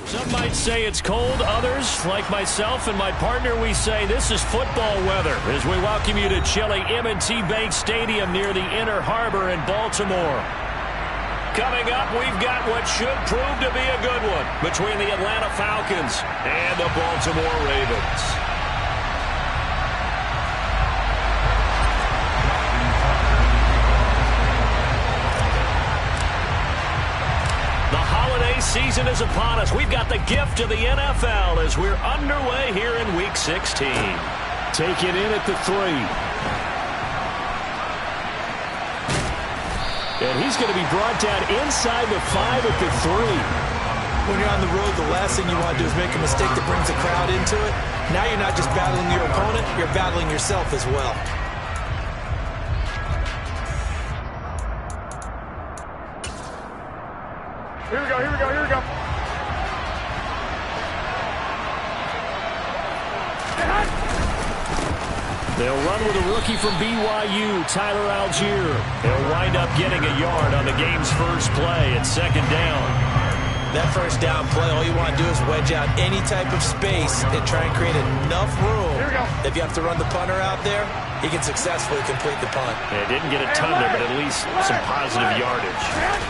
Some might say it's cold. Others, like myself and my partner, we say this is football weather as we welcome you to chilly M&T Bank Stadium near the Inner Harbor in Baltimore. Coming up, we've got what should prove to be a good one between the Atlanta Falcons and the Baltimore Ravens. Season is upon us. We've got the gift of the NFL as we're underway here in Week 16. Take it in at the 3. And he's going to be brought down inside the 5 at the 3. When you're on the road, the last thing you want to do is make a mistake that brings the crowd into it. Now you're not just battling your opponent, you're battling yourself as well. Here we go, here we go, here we go. They'll run with a rookie from BYU, Tyler Algier. He'll wind up getting a yard on the game's first play at 2nd down. That first down play, all you want to do is wedge out any type of space and try and create enough room. If you have to run the punter out there, he can successfully complete the punt. Yeah, didn't get a ton there, but at least some positive yardage.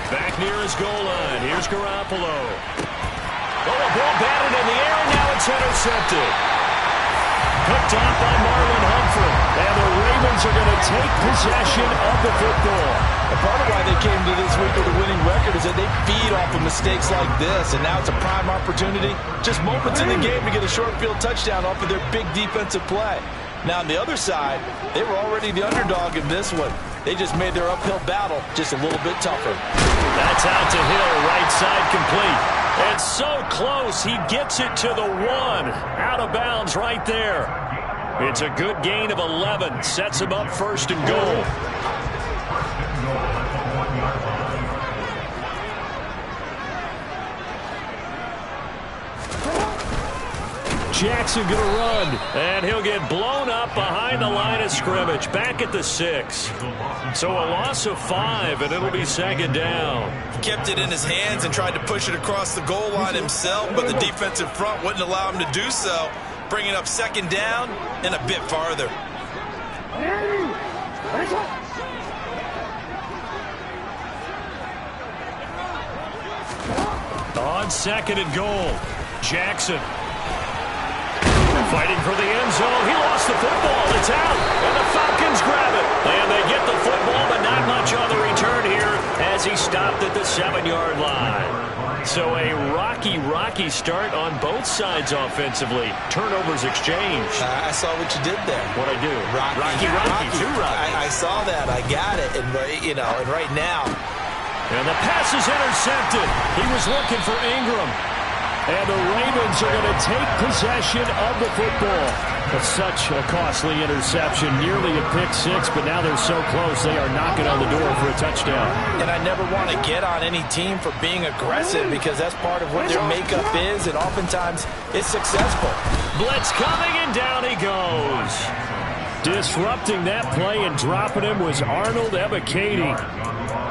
Back near his goal line. Here's Garoppolo. Oh, a ball batted in the air, and now it's intercepted. Picked off by Marlon Humphrey. And the Ravens are going to take possession of the football. And part of why they came to this week with a winning record is that they feed off of mistakes like this, and now it's a prime opportunity. Just moments in the game to get a short field touchdown off of their big defensive play. Now, on the other side, they were already the underdog in this one. They just made their uphill battle just a little bit tougher. That's out to Hill, right side complete. And so close, he gets it to the 1. Out of bounds right there. It's a good gain of 11. Sets him up 1st and goal. Jackson going to run, and he'll get blown up behind the line of scrimmage, back at the 6. So a loss of 5, and it'll be 2nd down. He kept it in his hands and tried to push it across the goal line himself, but the defensive front wouldn't allow him to do so, bringing up 2nd down and a bit farther. On 2nd and goal, Jackson. Fighting for the end zone. He lost the football. It's out. And the Falcons grab it. And they get the football, but not much on the return here as he stopped at the 7-yard line. So a rocky start on both sides offensively. Turnovers exchanged. I saw what you did there. What'd I do? Rocky. Too rocky. I saw that. I got it. And, and right now. And the pass is intercepted. He was looking for Ingram. And the Ravens are going to take possession of the football. That's such a costly interception, nearly a pick 6, but now they're so close they are knocking on the door for a touchdown. And I never want to get on any team for being aggressive because that's part of what their makeup is, and oftentimes it's successful. Blitz coming, and down he goes. Disrupting that play and dropping him was Arnold Ebiketie.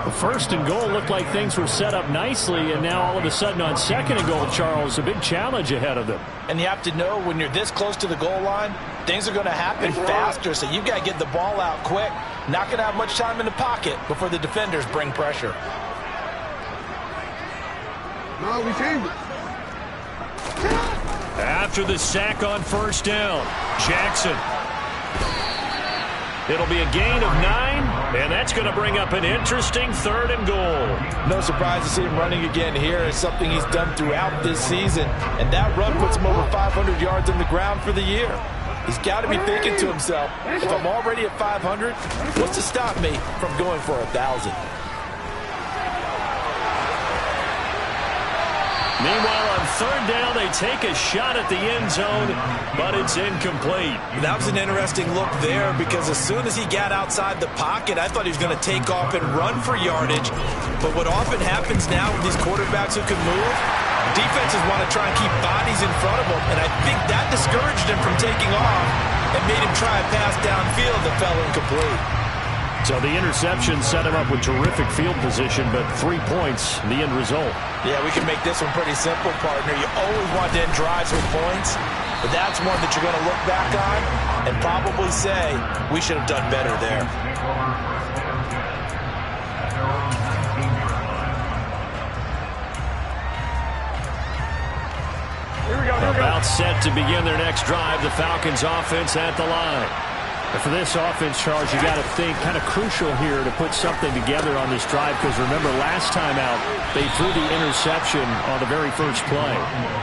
The 1st and goal looked like things were set up nicely, and now all of a sudden on 2nd and goal, Charles, a big challenge ahead of them. And you have to know when you're this close to the goal line, things are going to happen faster, so you've got to get the ball out quick. Not going to have much time in the pocket before the defenders bring pressure. No, we changed it. After the sack on 1st down, Jackson. It'll be a gain of 9, and that's going to bring up an interesting 3rd and goal. No surprise to see him running again here. It's something he's done throughout this season, and that run puts him over 500 yards on the ground for the year. He's got to be thinking to himself, if I'm already at 500, what's to stop me from going for 1,000? Meanwhile, on 3rd down, they take a shot at the end zone, but it's incomplete. That was an interesting look there because as soon as he got outside the pocket, I thought he was going to take off and run for yardage. But what often happens now with these quarterbacks who can move, defenses want to try and keep bodies in front of them, and I think that discouraged him from taking off and made him try a pass downfield that fell incomplete. So the interception set him up with terrific field position, but 3 points, the end result. Yeah, we can make this one pretty simple, partner. You always want to end drives with points, but that's one that you're going to look back on and probably say, we should have done better there. About set to begin their next drive, the Falcons offense at the line. And for this offense, Charles, you got to think kind of crucial here to put something together on this drive, because remember last time out they threw the interception on the very first play.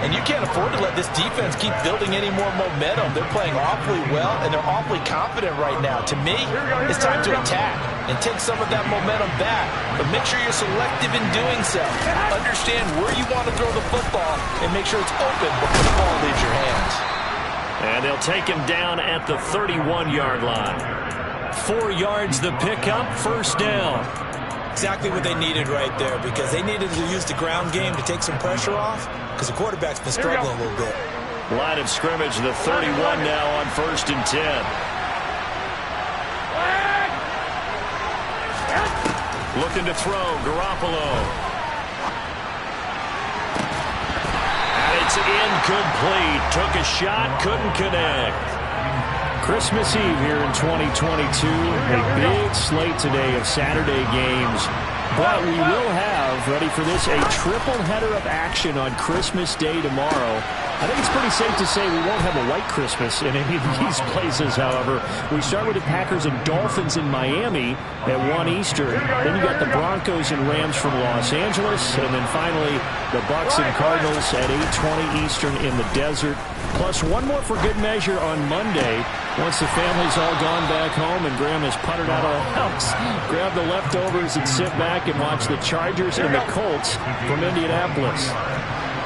And you can't afford to let this defense keep building any more momentum. They're playing awfully well, and they're awfully confident right now. To me, it's time to attack and take some of that momentum back. But make sure you're selective in doing so. Understand where you want to throw the football and make sure it's open before the ball leaves your hands. And they'll take him down at the 31-yard line. 4 yards the pickup, first down. Exactly what they needed right there, because they needed to use the ground game to take some pressure off, because the quarterback's been struggling a little bit. Line of scrimmage, the 31 now on 1st and 10. Looking to throw, Garoppolo. It's incomplete. Took a shot, couldn't connect. Christmas Eve here in 2022. A big slate today of Saturday games. But we will have, ready for this, a triple header of action on Christmas Day tomorrow. I think it's pretty safe to say we won't have a white Christmas in any of these places, however. We start with the Packers and Dolphins in Miami at 1 Eastern. Then you got the Broncos and Rams from Los Angeles. And then finally, the Bucs and Cardinals at 8:20 Eastern in the desert. Plus one more for good measure on Monday. Once the family's all gone back home and Graham has puttered out of the house, grab the leftovers and sit back and watch the Chargers and the Colts from Indianapolis.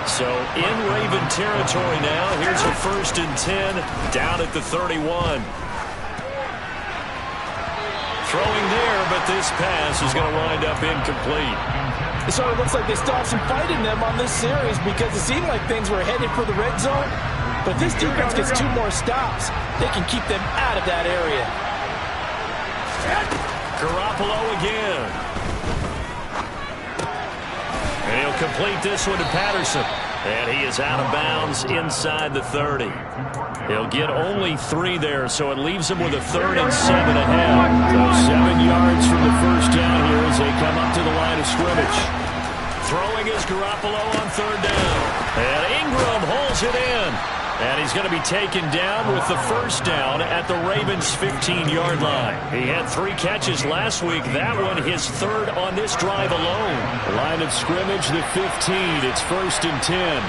So in Raven territory now. Here's a 1st and 10 down at the 31. Throwing there, but this pass is going to wind up incomplete. It sort of looks like they still have some fight in them on this series, because it seemed like things were headed for the red zone. But if this defense gets 2 more stops, they can keep them out of that area. Garoppolo again. And he'll complete this one to Patterson. And he is out of bounds inside the 30. He'll get only 3 there, so it leaves him with a 3rd and 7 ahead. So 7 yards from the first down here as they come up to the line of scrimmage. Throwing is Garoppolo on 3rd down. And Ingram holds it in. And he's going to be taken down with the first down at the Ravens' 15-yard line. He had 3 catches last week. That one his 3rd on this drive alone. Line of scrimmage, the 15. It's 1st and 10.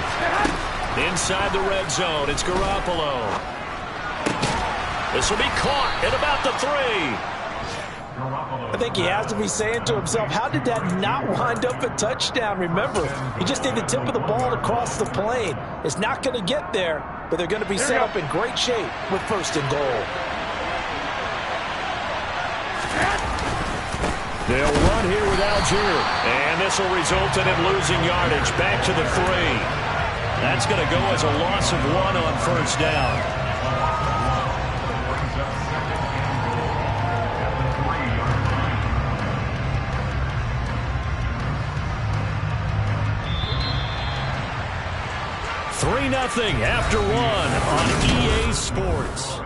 Inside the red zone, it's Garoppolo. This will be caught at about the 3. I think he has to be saying to himself, how did that not wind up a touchdown? Remember, he just did the tip of the ball across the plane. It's not going to get there, but they're going to be set up in great shape with 1st and goal. They'll run here with Algier. And this will result in him losing yardage back to the 3. That's going to go as a loss of 1 on 1st down. Nothing after 1 on EA Sports.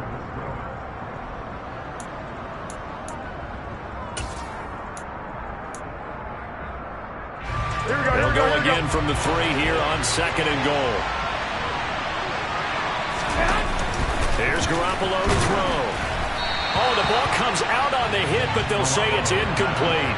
They'll go again from the 3 here on 2nd and goal. Here's Garoppolo to throw. Oh, the ball comes out on the hit, but they'll say it's incomplete.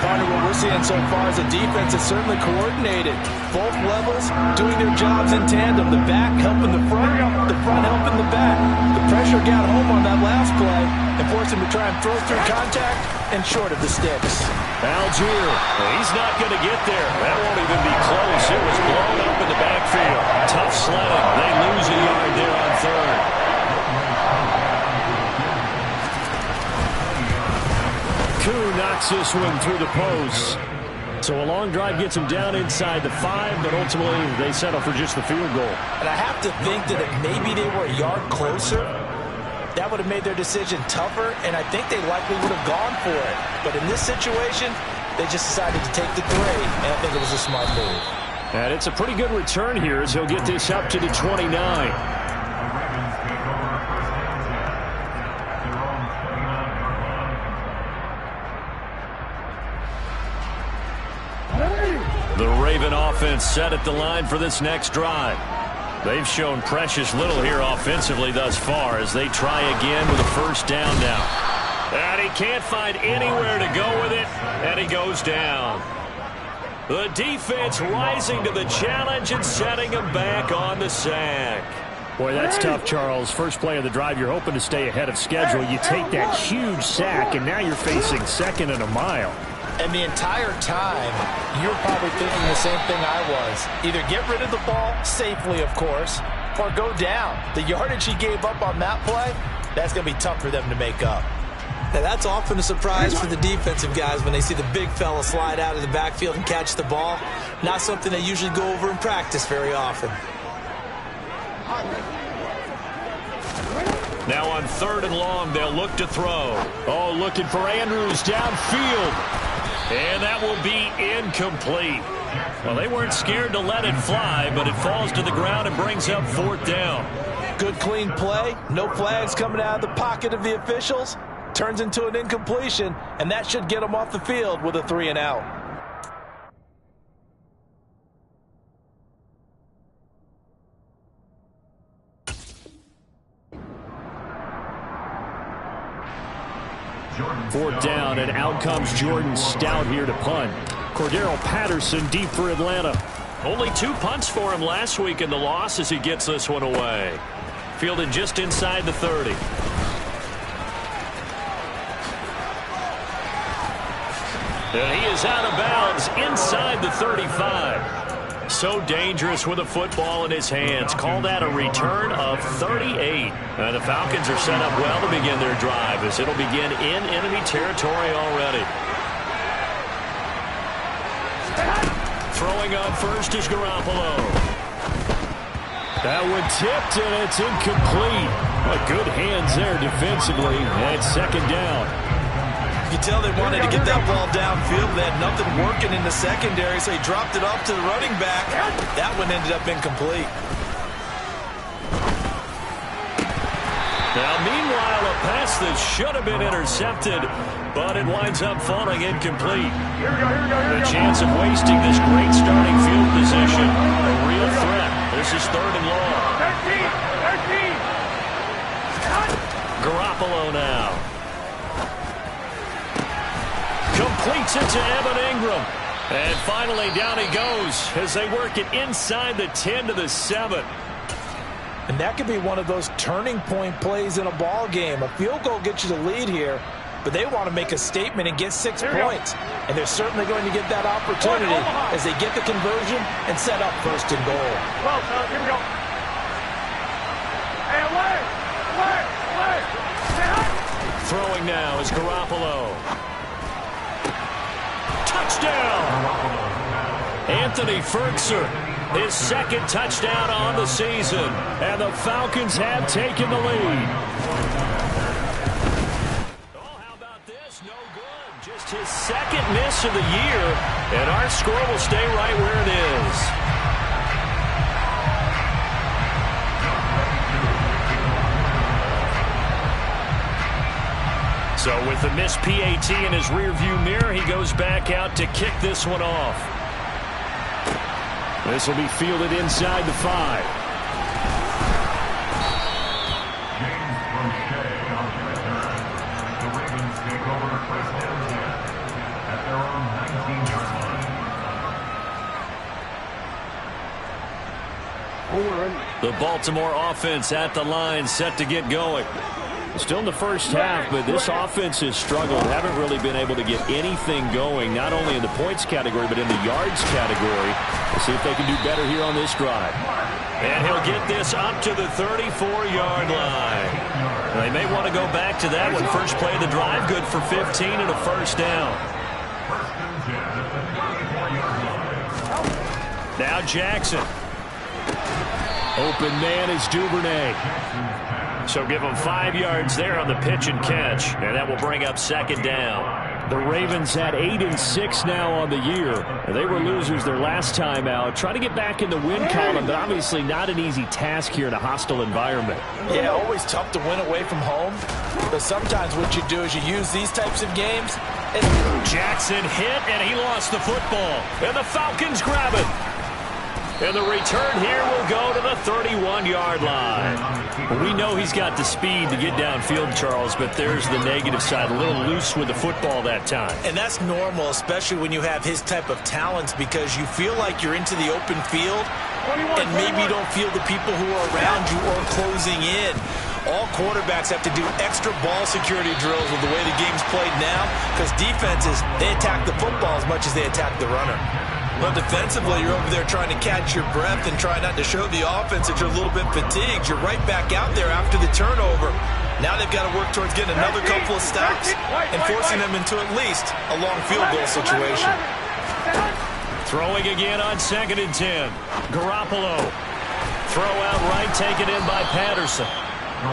Part of what we're seeing so far is a defense that's certainly coordinated. Both levels doing their jobs in tandem. The back helping the front helping the back. The pressure got home on that last play and forced him to try and throw through contact and short of the sticks. Algier, he's not going to get there. That won't even be close. It was blown up in the backfield. Tough sledding. They lose a yard there on 3rd. Koo knocks this one through the post. So a long drive gets them down inside the 5, but ultimately they settle for just the field goal. And I have to think that if maybe they were a yard closer, that would have made their decision tougher, and I think they likely would have gone for it. But in this situation, they just decided to take the 3, and I think it was a smart move. And it's a pretty good return here as he'll get this up to the 29. The Raven offense set at the line for this next drive. They've shown precious little here offensively thus far as they try again with a first down now. And he can't find anywhere to go with it, and he goes down. The defense rising to the challenge and setting him back on the sack. Boy, that's tough, Charles. First play of the drive, you're hoping to stay ahead of schedule. You take that huge sack, and now you're facing 2nd and a mile. And the entire time, you're probably thinking the same thing I was. Either get rid of the ball, safely of course, or go down. The yardage he gave up on that play, that's going to be tough for them to make up. Now, that's often a surprise for the defensive guys when they see the big fella slide out of the backfield and catch the ball. Not something they usually go over in practice very often. Now on 3rd and long, they'll look to throw. Oh, looking for Andrews downfield. And that will be incomplete. Well, they weren't scared to let it fly, but it falls to the ground and brings up 4th down. Good, clean play. No flags coming out of the pocket of the officials. Turns into an incompletion, and that should get them off the field with a 3 and out. Fourth down, and out comes Jordan Stout here to punt. Cordero Patterson deep for Atlanta. Only 2 punts for him last week in the loss as he gets this one away. Fielded just inside the 30. And he is out of bounds inside the 35. So dangerous with a football in his hands. Call that a return of 38. And the Falcons are set up well to begin their drive as it'll begin in enemy territory already. Throwing on first is Garoppolo. That one tipped, and it's incomplete. But good hands there defensively. And it's 2nd down. You can tell they wanted to get that ball downfield. They had nothing working in the secondary, so he dropped it off to the running back. That one ended up incomplete. Now, meanwhile, a pass that should have been intercepted, but it winds up falling incomplete. The chance of wasting this great starting field position, a real threat. This is 3rd and long. 13. Garoppolo now. Completes it to Evan Ingram. And finally down he goes as they work it inside the 10 to the 7. And that could be one of those turning point plays in a ball game. A field goal gets you the lead here, but they want to make a statement and get 6 points. And they're certainly going to get that opportunity as they get the conversion and set up 1st and goal. Well, here we go. Hey, away! Throwing now is Garoppolo. Touchdown! Anthony Ferguson, his 2nd touchdown on the season, and the Falcons have taken the lead. Oh, how about this? No good. Just his 2nd miss of the year, and our score will stay right where it is. So with the missed PAT in his rearview mirror, he goes back out to kick this one off. This will be fielded inside the 5. The Ravens take over first down at their own 19-yard line. The Baltimore offense at the line, set to get going. Still in the first half, but this offense has struggled. Haven't really been able to get anything going, not only in the points category, but in the yards category. We'll see if they can do better here on this drive. And he'll get this up to the 34-yard line. They may want to go back to that one. First play of the drive, good for 15 and a first down. Now Jackson. Open man is Duvernay. So give them 5 yards there on the pitch and catch, and that will bring up second down. The Ravens at 8-6 now on the year. They were losers their last time out. Try to get back in the win column, but obviously not an easy task here in a hostile environment. Yeah, always tough to win away from home. But sometimes what you do is you use these types of games. Jackson hit, and he lost the football. And the Falcons grab it. And the return here will go to the 31-yard line. We know he's got the speed to get downfield, Charles, but there's the negative side. A little loose with the football that time. And that's normal, especially when you have his type of talents, because you feel like you're into the open field, and maybe you don't feel the people who are around you or closing in. All quarterbacks have to do extra ball security drills with the way the game's played now, because defenses, they attack the football as much as they attack the runner. Well, defensively, you're over there trying to catch your breath and try not to show the offense that you're a little bit fatigued. You're right back out there after the turnover. Now they've got to work towards getting another couple of stops and forcing them into at least a long field goal situation. Throwing again on 2nd and 10. Garoppolo. Throw out right, taken in by Patterson.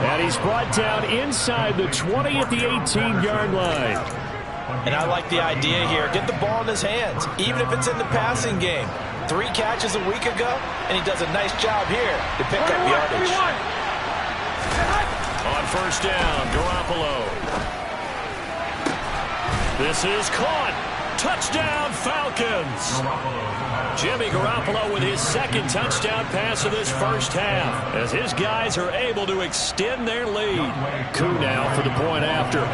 And he's brought down inside the 20 at the 18-yard line. And I like the idea here. Get the ball in his hands, even if it's in the passing game. 3 catches a week ago, and he does a nice job here to pick up yardage. On 1st down, Garoppolo. This is caught. Touchdown, Falcons. Jimmy Garoppolo with his 2nd touchdown pass of this first half, as his guys are able to extend their lead. Koo now for the point after.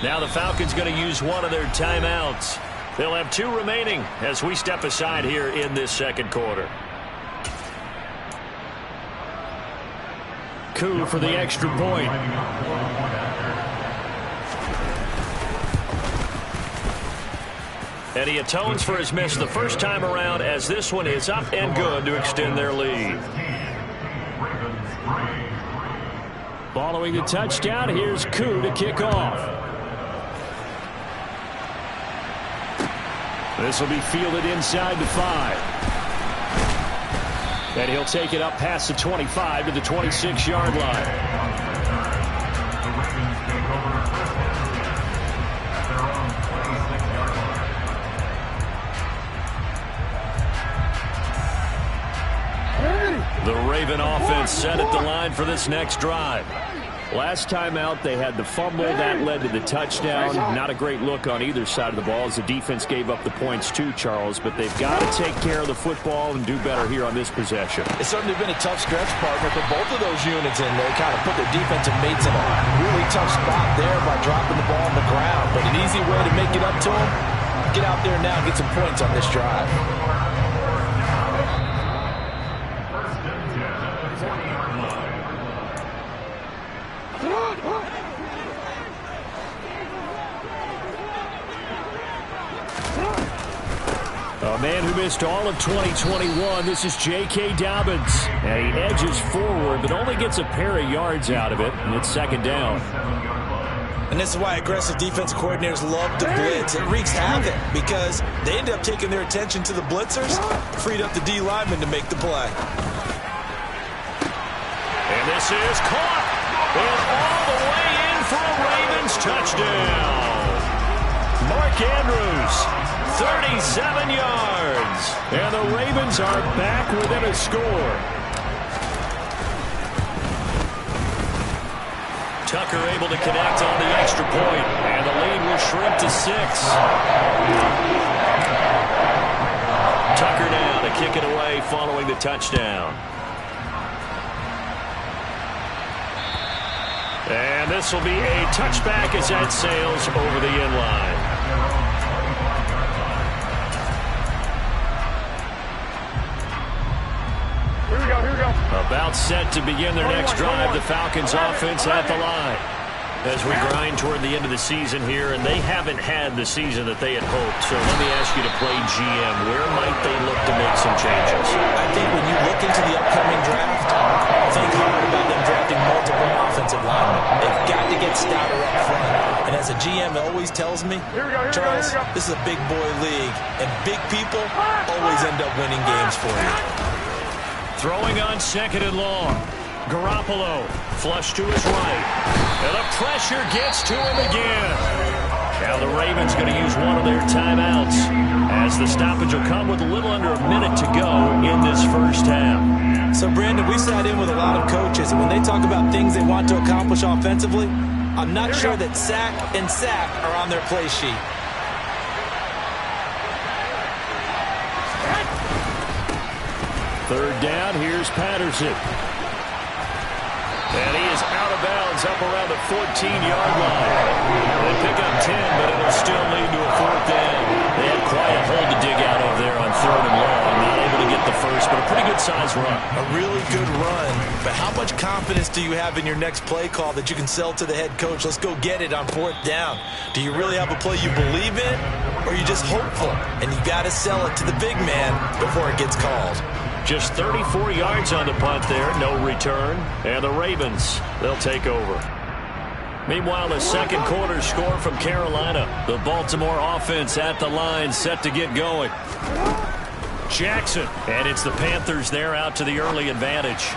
Now the Falcons going to use one of their timeouts. They'll have 2 remaining as we step aside here in this second quarter. Koo for the extra point. And he atones for his miss the first time around, as this one is up and good to extend their lead. Following the touchdown, here's Koo to kick off. This will be fielded inside the 5. And he'll take it up past the 25 to the 26-yard line. The Raven offense set at the line for this next drive. Last time out, they had the fumble. That led to the touchdown. Not a great look on either side of the ball as the defense gave up the points too, Charles. But they've got to take care of the football and do better here on this possession. It's certainly been a tough stretch, partner, for both of those units, and they kind of put their defensive mates in a really tough spot there by dropping the ball on the ground. But an easy way to make it up to them, get out there now and get some points on this drive. A man who missed all of 2021, this is J.K. Dobbins. And he edges forward, but only gets a pair of yards out of it, and it's 2nd down. And this is why aggressive defense coordinators love to blitz. It wreaks havoc because they end up taking their attention to the blitzers, freed up the D lineman to make the play. And this is caught. And all the way in for a Ravens touchdown. Mark Andrews, 37 yards. And the Ravens are back within a score. Tucker able to connect on the extra point, and the lead will shrink to 6. Tucker now to kick it away following the touchdown. And this will be a touchback as that sails over the end line. Here we go. About set to begin their next drive, the Falcons offense at the line. As we grind toward the end of the season here, and they haven't had the season that they had hoped. So let me ask you to play GM. Where might they look to make some changes? I think when you look into the upcoming draft, think hard about them drafting multiple offensive linemen. They've got to get stouter up front. And as a GM always tells me, Charles, this is a big boy league, and big people always end up winning games for you. Throwing on 2nd and long. Garoppolo, flush to his right. And the pressure gets to him again. Now the Ravens going to use one of their timeouts as the stoppage will come with a little under a minute to go in this first half. So, Brandon, we sat in with a lot of coaches, and when they talk about things they want to accomplish offensively, I'm not sure that sack and sack are on their play sheet. Third down, here's Patterson. And he is out of bounds up around the 14-yard line. They pick up 10, but it'll still lead to a fourth down. They had quite a hole to dig out of there on 3rd and long. Not able to get the first, but a pretty good-sized run. A really good run, but how much confidence do you have in your next play call that you can sell to the head coach? Let's go get it on 4th down. Do you really have a play you believe in, or are you just hopeful? And you got to sell it to the big man before it gets called. Just 34 yards on the punt there, no return. And the Ravens, they'll take over. Meanwhile, the second quarter score from Carolina. The Baltimore offense at the line, set to get going. Jackson, and it's the Panthers there out to the early advantage.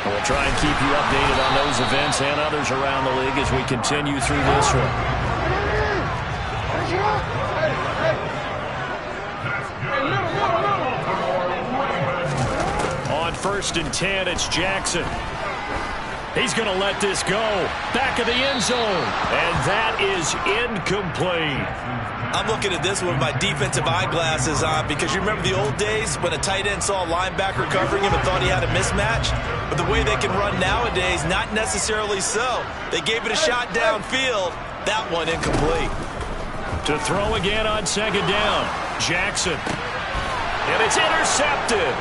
We'll try and keep you updated on those events and others around the league as we continue through this one. On 1st and 10, it's Jackson. He's going to let this go. Back of the end zone. And that is incomplete. I'm looking at this with my defensive eyeglasses on because you remember the old days when a tight end saw a linebacker covering him and thought he had a mismatch? But the way they can run nowadays, not necessarily so. They gave it a shot downfield. That one incomplete. To throw again on 2nd down. Jackson. And it's intercepted.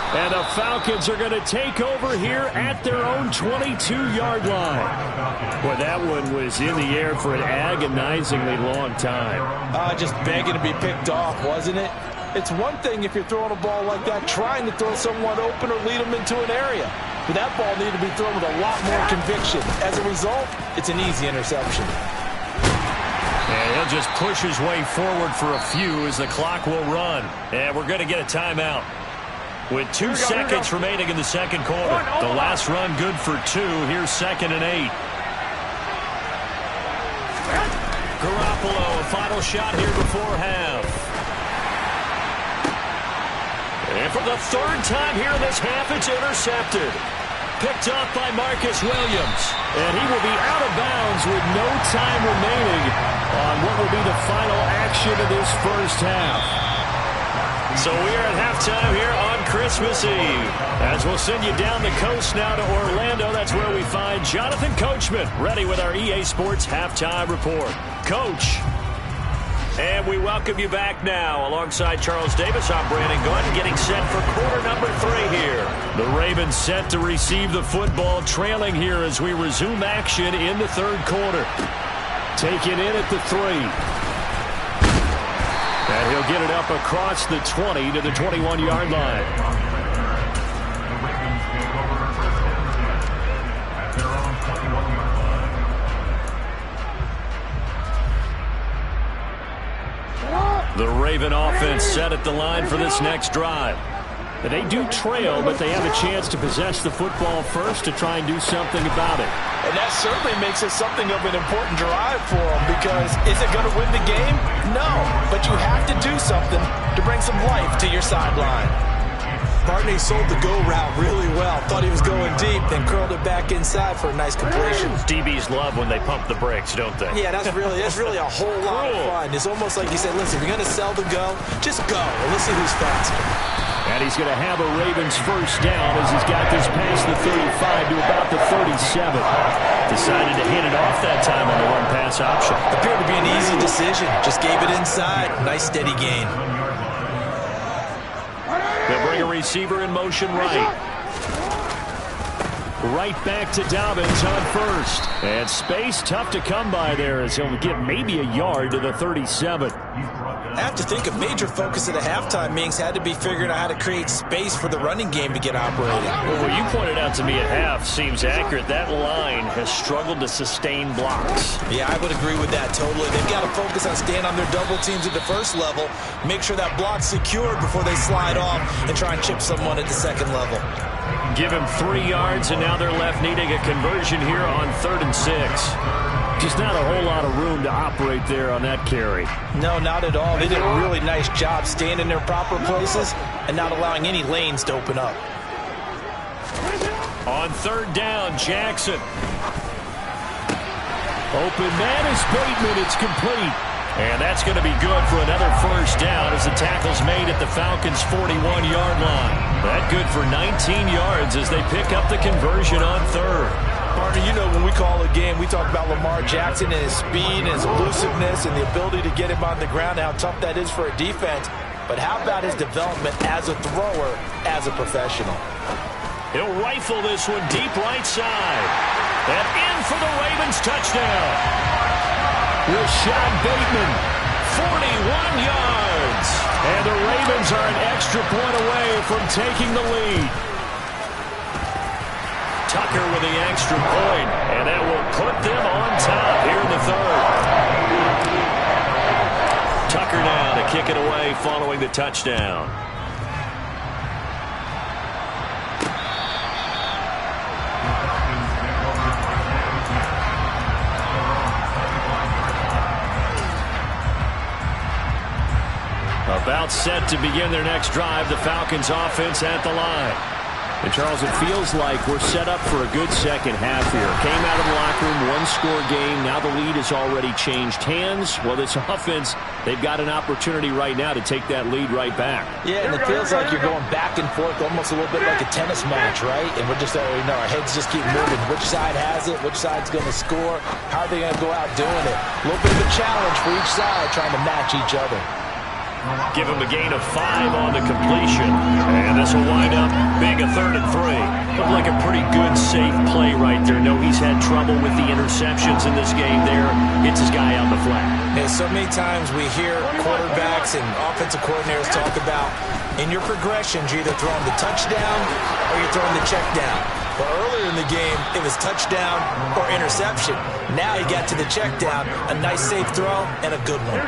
And the Falcons are going to take over here at their own 22-yard line. Boy, that one was in the air for an agonizingly long time. Just begging to be picked off, wasn't it? It's one thing if you're throwing a ball like that, trying to throw someone open or lead them into an area. But that ball needed to be thrown with a lot more conviction. As a result, it's an easy interception. And he'll just push his way forward for a few as the clock will run. And we're going to get a timeout. With 2 seconds remaining in the second quarter. The last run good for 2. Here's 2nd and 8. Garoppolo, a final shot here before half. And for the 3rd time here in this half, it's intercepted. Picked off by Marcus Williams. And he will be out of bounds with no time remaining on what will be the final action of this first half. So we are at halftime here on Christmas Eve. As we'll send you down the coast now to Orlando, that's where we find Jonathan Coachman ready with our EA Sports Halftime Report. Coach. And we welcome you back now. Alongside Charles Davis, I'm Brandon Gunn, getting set for quarter number 3 here. The Ravens set to receive the football, trailing here as we resume action in the 3rd quarter. Taken in at the 3. And he'll get it up across the 20 to the 21-yard line. The Raven offense set at the line for this next drive. They do trail, but they have a chance to possess the football first to try and do something about it. And that certainly makes it something of an important drive for them because is it going to win the game? No, but you have to do something to bring some life to your sideline. Barney sold the go route really well. Thought he was going deep, then curled it back inside for a nice completion. DBs love when they pump the brakes, don't they? Yeah, that's really a whole lot of fun. It's almost like you said, listen, if you're going to sell the go, just go. And let's see who's faster. And he's going to have a Ravens first down as he's got this past the 35 to about the 37. Decided to hit it off that time on the run-pass option. Appeared to be an easy decision. Just gave it inside. Nice steady gain. They'll bring a receiver in motion right. Right back to Dobbins on first. And space tough to come by there as he'll get maybe a yard to the 37. I have to think a major focus at a halftime meetings had to be figuring out how to create space for the running game to get operating. Well, what you pointed out to me at half seems accurate. That line has struggled to sustain blocks. Yeah, I would agree with that totally. They've got to focus on staying on their double teams at the first level, make sure that block's secured before they slide off and try and chip someone at the second level. Give him 3 yards, and now they're left needing a conversion here on 3rd and 6. Just not a whole lot of room to operate there on that carry. No, not at all. They did a really nice job staying in their proper places and not allowing any lanes to open up. On 3rd down, Jackson. Open man is Bateman. It's complete. And that's going to be good for another 1st down as the tackle's made at the Falcons' 41-yard line. That good for 19 yards as they pick up the conversion on 3rd. Partner, you know when we call a game, we talk about Lamar Jackson and his speed and his elusiveness and the ability to get him on the ground and how tough that is for a defense. But how about his development as a thrower, as a professional? He'll rifle this one deep right side. And in for the Ravens touchdown. Rashad Bateman, 41 yards. And the Ravens are an extra point away from taking the lead. Tucker with the extra point, and that will put them on top here in the 3rd. Tucker now to kick it away following the touchdown. About set to begin their next drive, the Falcons offense at the line. And, Charles, it feels like we're set up for a good second half here. Came out of the locker room, one-score game. Now the lead has already changed hands. Well, this offense, they've got an opportunity right now to take that lead right back. Yeah, and it feels like you're going back and forth almost a little bit like a tennis match, right? And we're just, our heads just keep moving. Which side has it? Which side's going to score? How are they going to go out doing it? A little bit of a challenge for each side trying to match each other. Give him a gain of 5 on the completion. And this will wind up being a 3rd and 3. Looked like a pretty good, safe play right there. No, he's had trouble with the interceptions in this game there. Gets his guy on the flat. And so many times we hear quarterbacks and offensive coordinators talk about in your progressions, you're either throwing the touchdown or you're throwing the check down. But earlier in the game, it was touchdown or interception. Now he got to the check down, a nice safe throw, and a good one.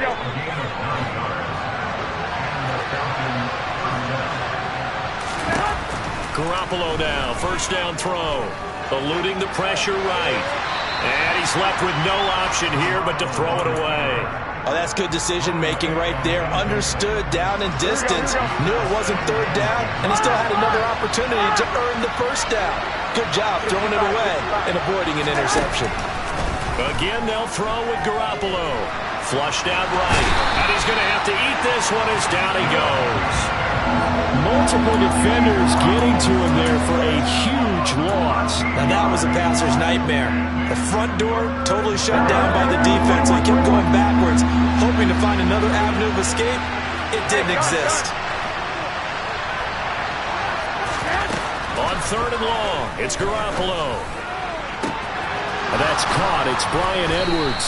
Garoppolo now, 1st down throw. Eluding the pressure right. And he's left with no option here but to throw it away. Oh, that's good decision-making right there. Understood down and distance. Knew it wasn't 3rd down, and he still had another opportunity to earn the 1st down. Good job throwing it away and avoiding an interception. Again, they'll throw with Garoppolo. Flushed out right. And he's going to have to eat this one as down he goes. Multiple defenders getting to him there for a huge loss. Now that was a passer's nightmare. The front door totally shut down by the defense. He kept going backwards, hoping to find another avenue of escape. It didn't exist. On 3rd and long, it's Garoppolo. And that's caught. It's Bryan Edwards.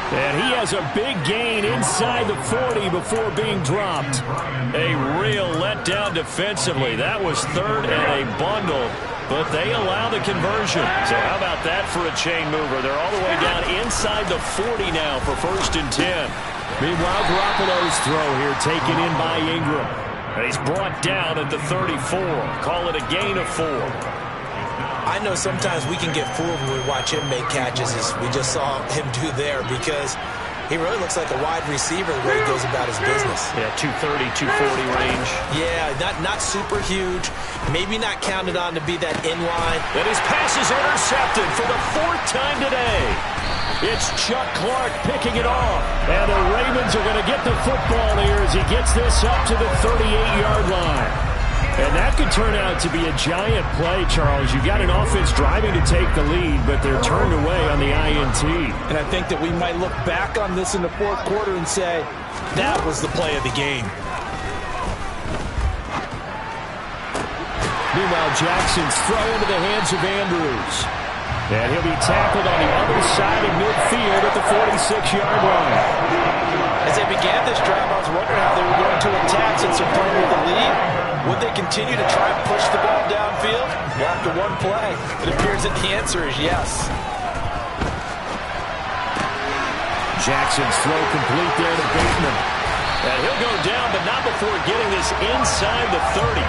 And he has a big gain inside the 40 before being dropped. A real letdown defensively. That was 3rd and a bundle, but they allow the conversion. So how about that for a chain mover? They're all the way down inside the 40 now for 1st and 10. Meanwhile, Garoppolo's throw here taken in by Ingram. And he's brought down at the 34. Call it a gain of 4. I know sometimes we can get fooled when we watch him make catches, as we just saw him do there, because he really looks like a wide receiver the way he goes about his business. Yeah, 230, 240 range. Yeah, not super huge, maybe not counted on to be that in-line. And his pass is intercepted for the 4th time today. It's Chuck Clark picking it off. And the Ravens are going to get the football here as he gets this up to the 38-yard line. And that could turn out to be a giant play, Charles. You've got an offense driving to take the lead, but they're turned away on the INT. And I think that we might look back on this in the 4th quarter and say, that was the play of the game. Meanwhile, Jackson's throw into the hands of Andrews. And he'll be tackled on the other side of midfield at the 46-yard line. As they began this drive, I was wondering how they were going to attack since they're playing with the lead. Would they continue to try and push the ball downfield? Well, after one play, it appears that the answer is yes. Jackson's throw complete there to Bateman. And he'll go down, but not before getting this inside the 30.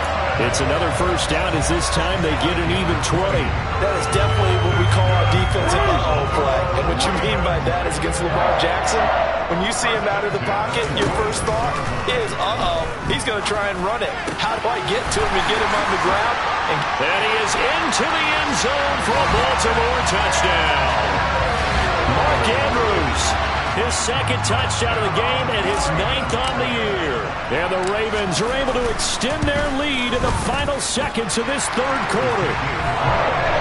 It's another first down as this time they get an even 20. That is definitely what we call our defensive uh-oh play. And what you mean by that is against Lamar Jackson, when you see him out of the pocket, your first thought is, uh-oh, he's going to try and run it. How do I get to him and get him on the ground? And he is into the end zone for a Baltimore touchdown. Mark Andrews, his second touchdown of the game and his 9th on the year. And the Ravens are able to extend their lead in the final seconds of this third quarter.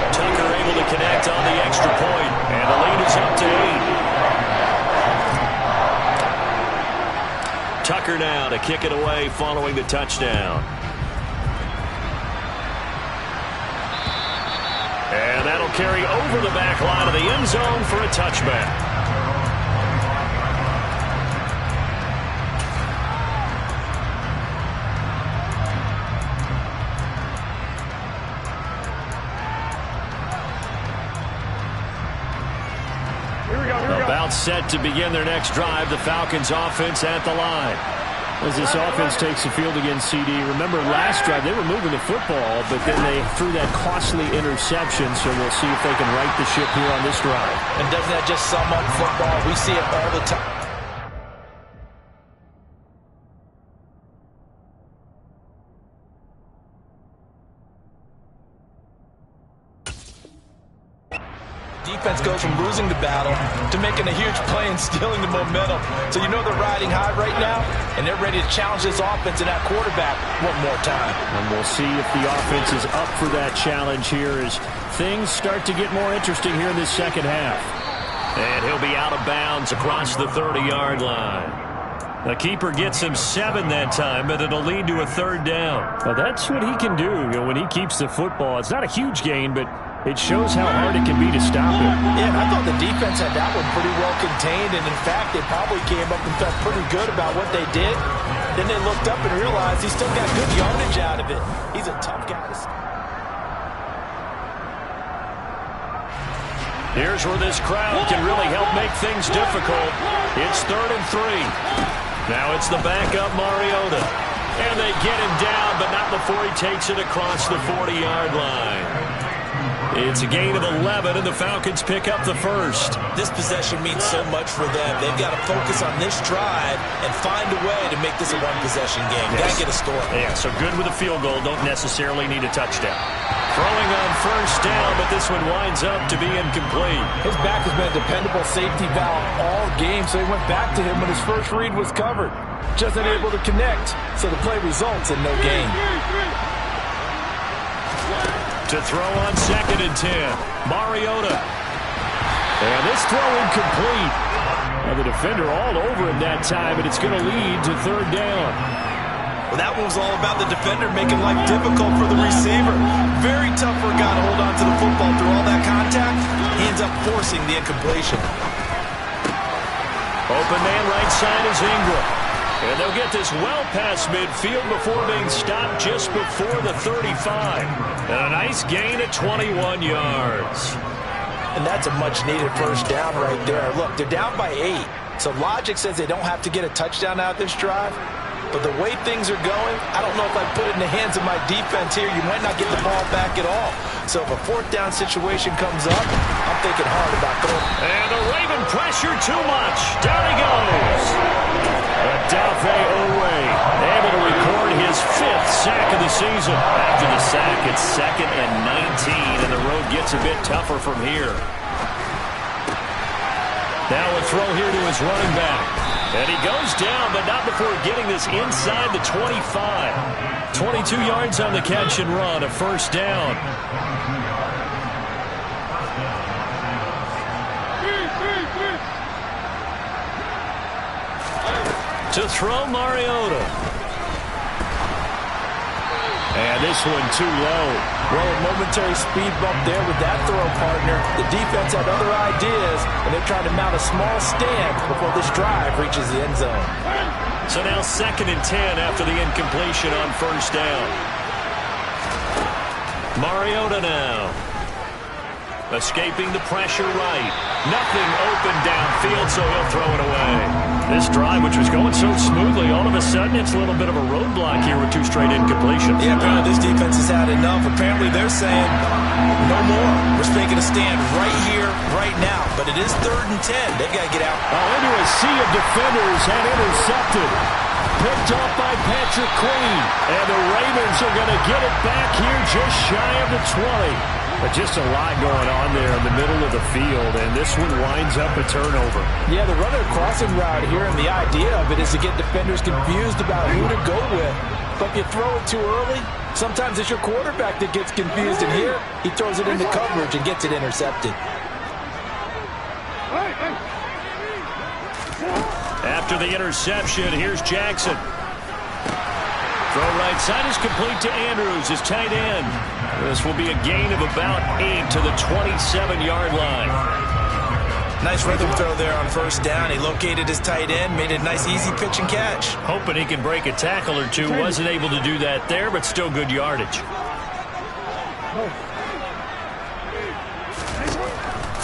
Tucker able to connect on the extra point, and the lead is up to 8. Tucker now to kick it away following the touchdown. And that'll carry over the back line of the end zone for a touchback. About set to begin their next drive, the Falcons offense at the line. As this offense takes the field against CD, remember last drive they were moving the football, but then they threw that costly interception, so we'll see if they can right the ship here on this drive. And doesn't that just sum up football? We see it all the time. Defense goes from losing the battle to making a huge play and stealing the momentum. So you know they're riding high right now, and they're ready to challenge this offense and that quarterback one more time. And we'll see if the offense is up for that challenge here as things start to get more interesting here in this second half. And he'll be out of bounds across the 30-yard line. The keeper gets him 7 that time, but it'll lead to a third down. Well, that's what he can do, when he keeps the football. It's not a huge gain, but it shows how hard it can be to stop him. Yeah, and I thought the defense had that one pretty well contained, and in fact, they probably came up and felt pretty good about what they did. Then they looked up and realized he still got good yardage out of it. He's a tough guy to stop. Here's where this crowd can really help make things difficult. It's 3rd and 3. Now it's the backup Mariota. And they get him down, but not before he takes it across the 40-yard line. It's a gain of 11, and the Falcons pick up the first. This possession means so much for them. They've got to focus on this drive and find a way to make this a one-possession game. Yes. Got to get a score. Yeah, so good with a field goal. Don't necessarily need a touchdown. Throwing on first down, but this one winds up to be incomplete. His back has been a dependable safety valve all game, so he went back to him when his first read was covered. Just unable to connect, so the play results in no gain. To throw on 2nd and 10. Mariota. And this throw incomplete. Now the defender all over him that time, and it's going to lead to 3rd down. Well, that one was all about the defender making life difficult for the receiver. Very tough for a guy to hold on to the football through all that contact. He ends up forcing the incompletion. Open man right side is Ingram. And they'll get this well past midfield before being stopped just before the 35. And a nice gain at 21 yards. And that's a much-needed first down right there. Look, they're down by 8. So logic says they don't have to get a touchdown out of this drive. But the way things are going, I don't know if I put it in the hands of my defense here. You might not get the ball back at all. So if a 4th down situation comes up, I'm thinking hard about going. And the Raven pressure too much. Down he goes. Odafe Oweh able to record his 5th sack of the season. After the sack, it's 2nd and 19, and the road gets a bit tougher from here. Now a throw here to his running back. And he goes down, but not before getting this inside the 25. 22 yards on the catch and run, a first down. To throw Mariota. And this one too low. Well, a momentary speed bump there with that throw, partner. The defense had other ideas, and they're trying to mount a small stand before this drive reaches the end zone. So now 2nd and 10 after the incompletion on first down. Mariota now. Escaping the pressure right. Nothing open downfield, so he'll throw it away. This drive, which was going so smoothly, all of a sudden it's a little bit of a roadblock here with 2 straight incompletions. Yeah, apparently this defense has had enough. Apparently they're saying no more. We're making a stand right here, right now. But it is 3rd and 10. They got to get out. Into a sea of defenders and intercepted. Picked up by Patrick Queen. And the Ravens are going to get it back here just shy of the 20. But just a lot going on there in the middle of the field, and this one winds up a turnover. Yeah, the runner crossing route here, and the idea of it is to get defenders confused about who to go with. But if you throw it too early, sometimes it's your quarterback that gets confused, and here he throws it into coverage and gets it intercepted. After the interception, here's Jackson. Throw right side is complete to Andrews, his tight end. This will be a gain of about 8 to the 27-yard line. Nice rhythm throw there on 1st down. He located his tight end, made a nice easy pitch and catch. Hoping he can break a tackle or two. Wasn't able to do that there, but still good yardage.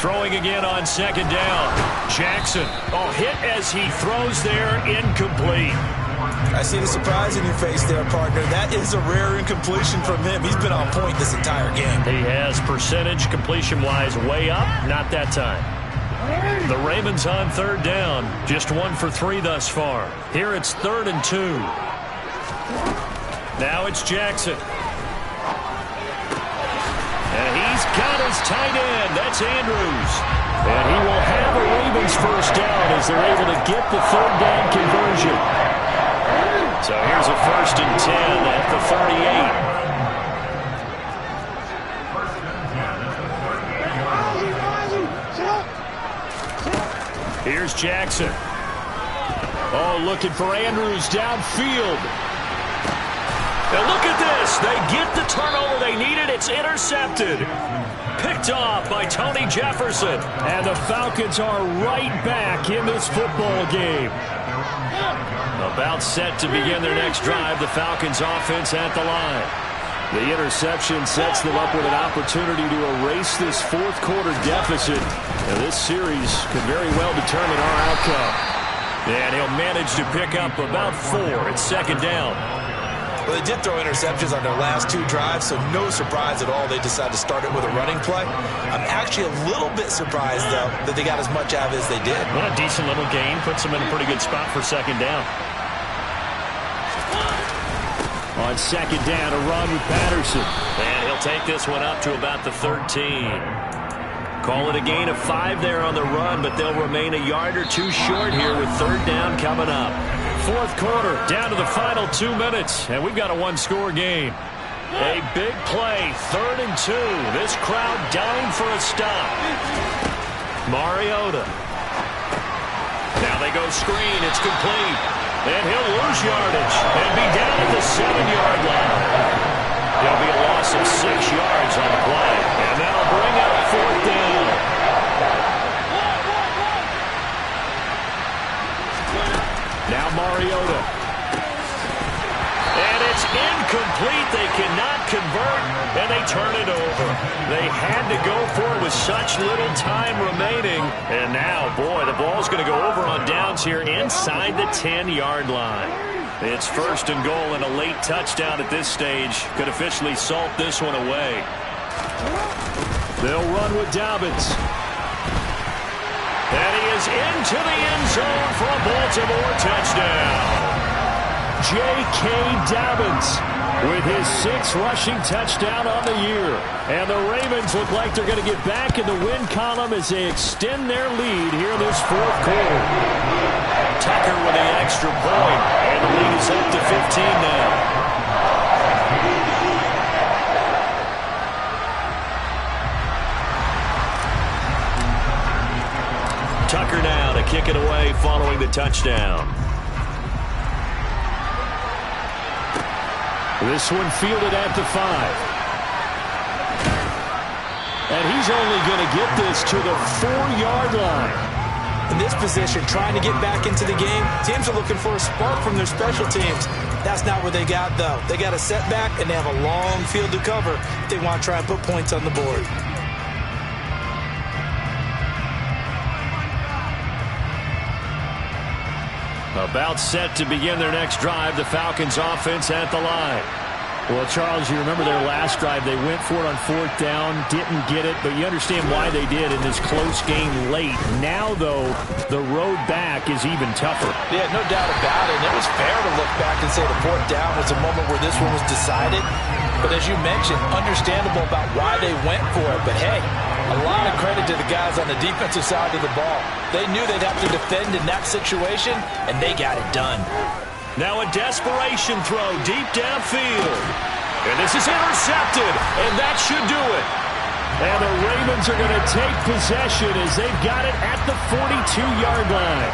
Throwing again on 2nd down. Jackson. Hit as he throws there, incomplete. I see the surprise in your face there, partner. That is a rare incompletion from him. He's been on point this entire game. He has percentage completion-wise way up. Not that time. The Ravens on 3rd down. Just 1 for 3 thus far. Here it's 3rd and 2. Now it's Jackson. And he's got his tight end. That's Andrews. And he will have a Ravens 1st down as they're able to get the 3rd down conversion. So here's a 1st and 10 at the 38. Here's Jackson. Looking for Andrews downfield. And look at this. They get the turnover they needed. It's intercepted. Picked off by Tony Jefferson. And the Falcons are right back in this football game. About set to begin their next drive. The Falcons offense at the line. The interception sets them up with an opportunity to erase this 4th quarter deficit. Now, this series could very well determine our outcome. And he'll manage to pick up about 4 at 2nd down. Well, they did throw interceptions on their last 2 drives, so no surprise at all they decided to start it with a running play. I'm actually a little bit surprised, though, that they got as much out of it as they did. What a decent little gain. Puts them in a pretty good spot for 2nd down. On 2nd down, a run with Patterson. And he'll take this one up to about the 13. Call it a gain of 5 there on the run, but they'll remain a yard or 2 short here with 3rd down coming up. 4th quarter, down to the final 2 minutes, and we've got a 1-score game. A big play, 3rd and 2. This crowd dying for a stop. Mariota. Now they go screen. It's complete. And he'll lose yardage and be down at the 7-yard line. There'll be a loss of 6 yards on the play, and that'll bring up 4th down. Now Mariota. And it's incomplete. They cannot convert, and they turn it over. They had to go for it with such little time remaining. And now, boy, the ball's going to go over on downs here inside the 10-yard line. It's 1st and goal, and a late touchdown at this stage could officially salt this one away. They'll run with Dobbins. And he is into the end zone for a Baltimore touchdown. J.K. Dobbins with his 6th rushing touchdown on the year. And the Ravens look like they're going to get back in the win column as they extend their lead here in this 4th quarter. Tucker with the extra point, and the lead is up to 15 now. Tucker now to kick it away following the touchdown. This one fielded at the 5. And he's only going to get this to the 4-yard line. In this position, trying to get back into the game, teams are looking for a spark from their special teams. That's not what they got, though. They got a setback, and they have a long field to cover if they want to try and put points on the board. About set to begin their next drive. The Falcons offense at the line. Well, Charles, you remember their last drive. They went for it on 4th down, didn't get it, but you understand why they did in this close game late. Now, though, the road back is even tougher. Yeah, no doubt about it. And it was fair to look back and say the 4th down was a moment where this one was decided. But as you mentioned, understandable about why they went for it. But, hey, a lot of credit to the guys on the defensive side of the ball. They knew they'd have to defend in that situation, and they got it done. Now a desperation throw deep downfield. And this is intercepted, and that should do it. And the Ravens are going to take possession as they've got it at the 42-yard line.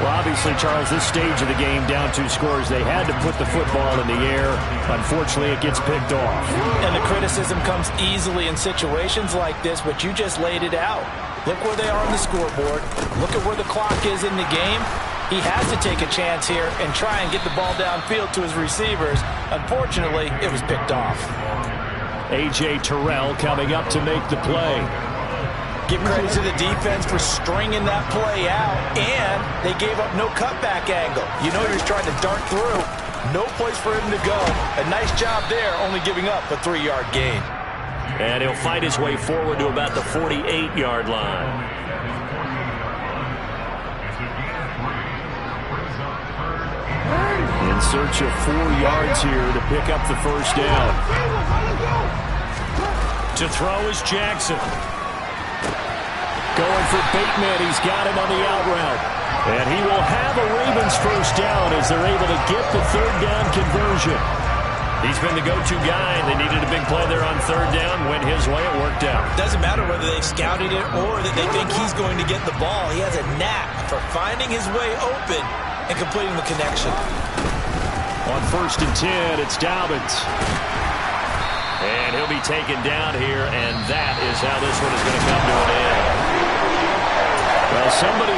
Well, obviously, Charles, this stage of the game, down 2 scores, they had to put the football in the air. Unfortunately, it gets picked off. And the criticism comes easily in situations like this, but you just laid it out. Look where they are on the scoreboard. Look at where the clock is in the game. He has to take a chance here and try and get the ball downfield to his receivers. Unfortunately, it was picked off. A.J. Terrell coming up to make the play. Give credit to the defense for stringing that play out, and they gave up no cutback angle. You know he was trying to dart through. No place for him to go. A nice job there, only giving up a 3-yard gain. And he'll fight his way forward to about the 48-yard line. In search of 4 yards here to pick up the first down. To throw is Jackson. Going for Bateman. He's got him on the out route. And he will have a Ravens first down as they're able to get the 3rd down conversion. He's been the go-to guy. They needed a big play there on 3rd down. Went his way. It worked out. Doesn't matter whether they've scouted it or that they think he's going to get the ball. He has a knack for finding his way open and completing the connection. On 1st and 10, it's Dobbins. And he'll be taken down here, and that is how this one is going to come to an end. Well, somebody...